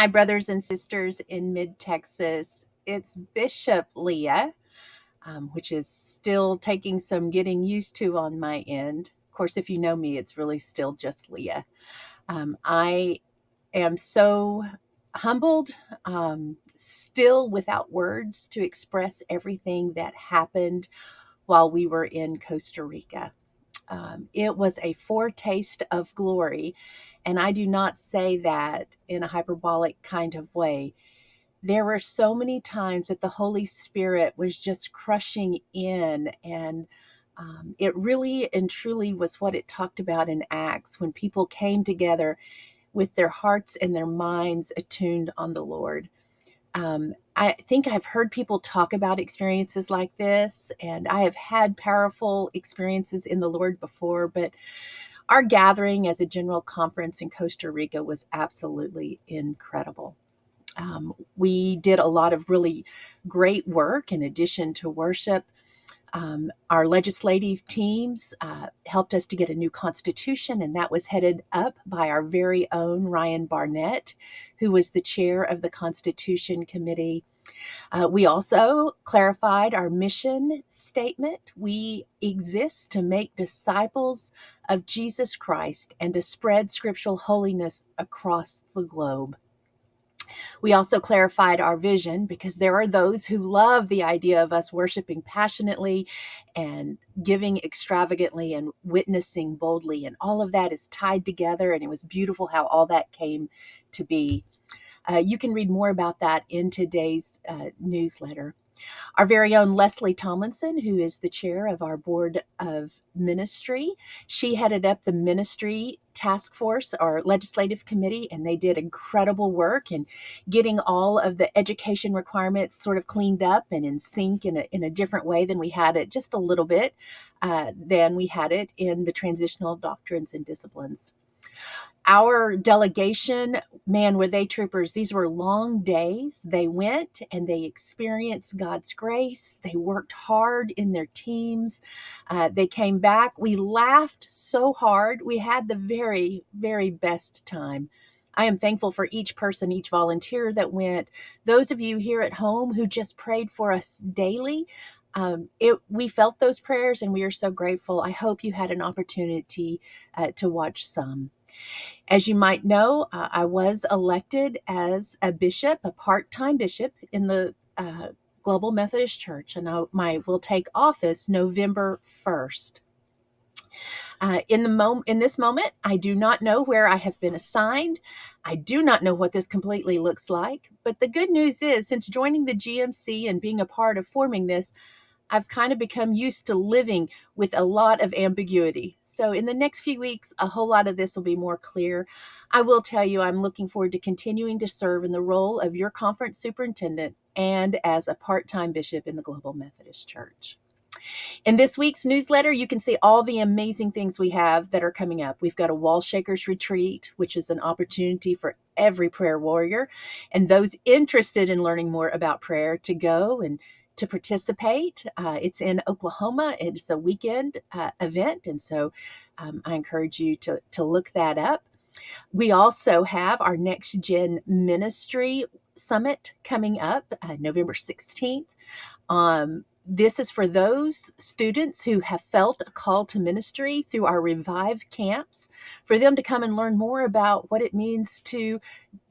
Hi, brothers and sisters in Midtexas. It's Bishop Leah, which is still taking some getting used to on my end. Of course, if you know me, it's really still just Leah. I am so humbled, still without words to express everything that happened while we were in Costa Rica. It was a foretaste of glory, and I do not say that in a hyperbolic kind of way. There were so many times that the Holy Spirit was just crushing in, and it really and truly was what it talked about in Acts when people came together with their hearts and their minds attuned on the Lord. I think I've heard people talk about experiences like this, and I have had powerful experiences in the Lord before, but our gathering as a general conference in Costa Rica was absolutely incredible. We did a lot of really great work in addition to worship. Our legislative teams helped us to get a new constitution, and that was headed up by our very own Ryan Barnett, who was the chair of the Constitution Committee. We also clarified our mission statement. We exist to make disciples of Jesus Christ and to spread scriptural holiness across the globe. We also clarified our vision because there are those who love the idea of us worshiping passionately and giving extravagantly and witnessing boldly. And all of that is tied together. And it was beautiful how all that came to be. You can read more about that in today's newsletter. Our very own Leslie Tomlinson, who is the chair of our board of ministry, she headed up the ministry task force or legislative committee, and they did incredible work in getting all of the education requirements sort of cleaned up and in sync in a different way than we had it, just a little bit than we had it in the transitional doctrines and disciplines. Our delegation, man, were they troopers. These were long days. They went and they experienced God's grace. They worked hard in their teams. They came back. We laughed so hard. We had the very, very best time. I am thankful for each person, each volunteer that went. Those of you here at home who just prayed for us daily, we felt those prayers and we are so grateful. I hope you had an opportunity to watch some. As you might know, I was elected as a bishop, a part-time bishop in the Global Methodist Church, and I will take office November 1st. In this moment, I do not know where I have been assigned. I do not know what this completely looks like. But the good news is, since joining the GMC and being a part of forming this, I've kind of become used to living with a lot of ambiguity. So in the next few weeks, a whole lot of this will be more clear. I will tell you, I'm looking forward to continuing to serve in the role of your conference superintendent and as a part-time bishop in the Global Methodist Church. In this week's newsletter, you can see all the amazing things we have that are coming up. We've got a Wall Shakers retreat, which is an opportunity for every prayer warrior and those interested in learning more about prayer to go and to participate. It's in Oklahoma. It's a weekend event, and so I encourage you to look that up. We also have our Next Gen Ministry Summit coming up November 16th. This is for those students who have felt a call to ministry through our Revive camps, for them to come and learn more about what it means to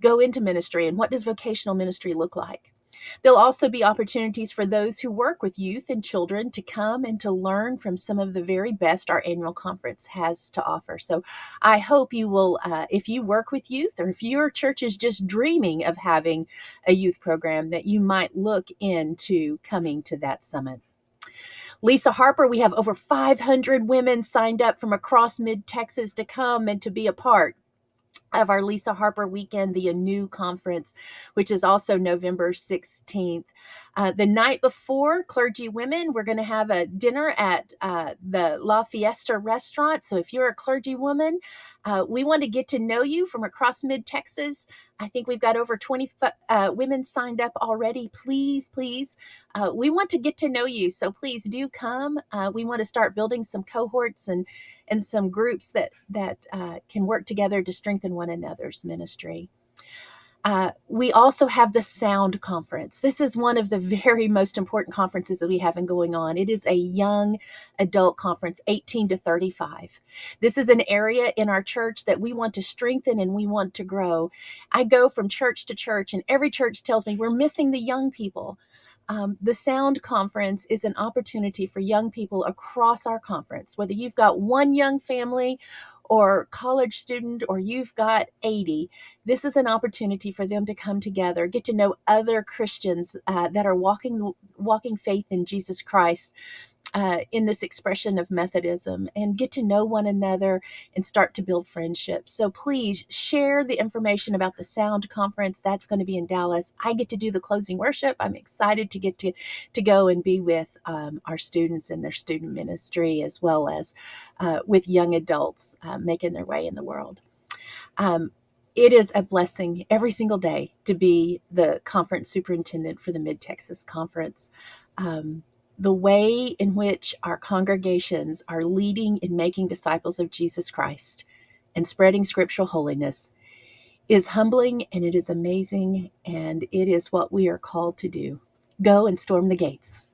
go into ministry and what does vocational ministry look like. There'll also be opportunities for those who work with youth and children to come and to learn from some of the very best our annual conference has to offer. So I hope you will, if you work with youth or if your church is just dreaming of having a youth program, that you might look into coming to that summit. Lisa Harper, we have over 500 women signed up from across Midtexas to come and to be a part of our Lisa Harper Weekend, the Anew Conference, which is also November 16th. The night before, clergy women, we're going to have a dinner at the La Fiesta restaurant. So if you're a clergy woman, we want to get to know you from across Mid-Texas. I think we've got over 20 women signed up already. Please, we want to get to know you. So please do come. We want to start building some cohorts and some groups that can work together to strengthen one another's ministry. We also have the Sound Conference. This is one of the very most important conferences that we have going on. It is a young adult conference, 18 to 35. This is an area in our church that we want to strengthen and we want to grow. I go from church to church, and every church tells me we're missing the young people. The Sound Conference is an opportunity for young people across our conference, whether you've got one young family or college student or you've got 80. This is an opportunity for them to come together, get to know other Christians that are walking faith in Jesus Christ, in this expression of Methodism, and get to know one another and start to build friendships. So please share the information about the Sound Conference. That's going to be in Dallas. I get to do the closing worship. I'm excited to get to go and be with our students in their student ministry, as well as with young adults making their way in the world. It is a blessing every single day to be the conference superintendent for the Midtexas Conference. The way in which our congregations are leading in making disciples of Jesus Christ and spreading scriptural holiness is humbling, and it is amazing, and it is what we are called to do. Go and storm the gates.